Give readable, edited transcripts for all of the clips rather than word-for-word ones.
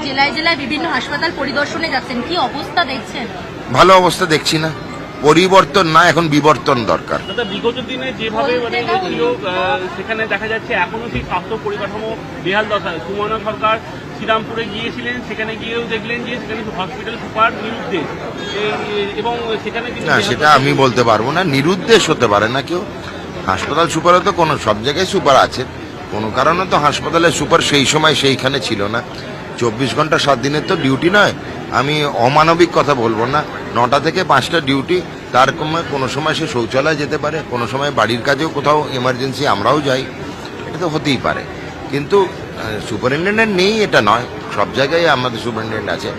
জেলায় জেলায় বিভিন্ন হাসপাতাল পরিদর্শনে যাচ্ছেন, কি অবস্থা দেখছেন? ভালো অবস্থা দেখছি না, পরিবর্তন না, এখন বিবর্তন দরকার। দাদা, বিগত দিনে যেভাবে ছিল সেখানে দেখা যাচ্ছে এখনো সেই স্বাস্থ্য পরিকাঠামো বেহাল দশা। সুমনা সরকার শ্রীরামপুরে গিয়েছিলেন, সেখানে গিয়েও দেখলেন যে সেখানে হসপিটাল সুপার নিরুদ্দেশ এবং সেখানে না, সেটা আমি বলতে পারবো না, নিরুদ্দেশ হতে পারে না কেউ। হাসপাতাল সুপারও তো কোনো সব জায়গায় সুপার আছে, কোনো কারণে তো হাসপাতালের সুপার সেই সময় সেইখানে ছিল না। 24 ঘন্টা 7 দিনের তো ডিউটি নয়। আমি অমানবিক কথা বলবো না, 9টা থেকে 5টা ডিউটি। তার কোনো সময় সে শৌচালয় যেতে পারে, কোনো সময় বাড়ির কাজেও কোথাও এমার্জেন্সি আমরাও যাই, এটা তো হতেই পারে। কিন্তু সুপারিনটেন্ডেন্ট নেই এটা নয়, সব জায়গায় আমাদের সুপারিনটেন্ডেন্ট আছে।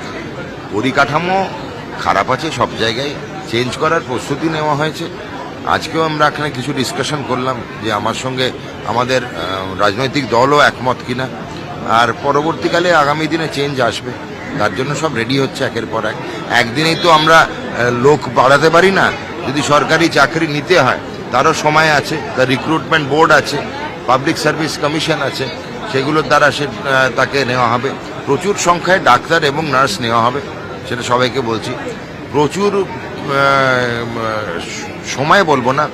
পরিকাঠামো খারাপ আছে সব জায়গায়, চেঞ্জ করার প্রস্তুতি নেওয়া হয়েছে। আজকেও আমরা এখানে কিছু ডিসকাশন করলাম যে আমার সঙ্গে আমাদের রাজনৈতিক দলও একমত কিনা, আর পরবর্তীকালে আগামী দিনে চেঞ্জ আসবে, তার জন্য সব রেডি হচ্ছে একের পর এক। একদিনেই তো আমরা লোক বাড়াতে পারি না, যদি সরকারি চাকরি নিতে হয় তারও সময় আছে, তার রিক্রুটমেন্ট বোর্ড আছে, পাবলিক সার্ভিস কমিশন আছে, সেগুলোর দ্বারা তাকে নেওয়া হবে। প্রচুর সংখ্যায় ডাক্তার এবং নার্স নেওয়া হবে, সেটা সবাইকে বলছি। প্রচুর সময় বলবো না,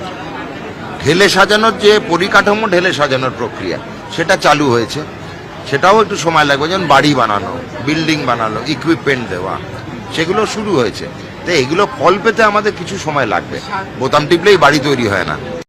ঢেলে সাজানোর যে পরিকাঠামো, ঢেলে সাজানোর প্রক্রিয়া সেটা চালু হয়েছে, সেটাও একটু সময় লাগবে। যেমন বাড়ি বানানো, বিল্ডিং বানানো, ইকুইপমেন্ট দেওয়া, সেগুলো শুরু হয়েছে। তো এগুলো ফল পেতে আমাদের কিছু সময় লাগবে, বোতাম টিপলেই বাড়ি তৈরি হয় না।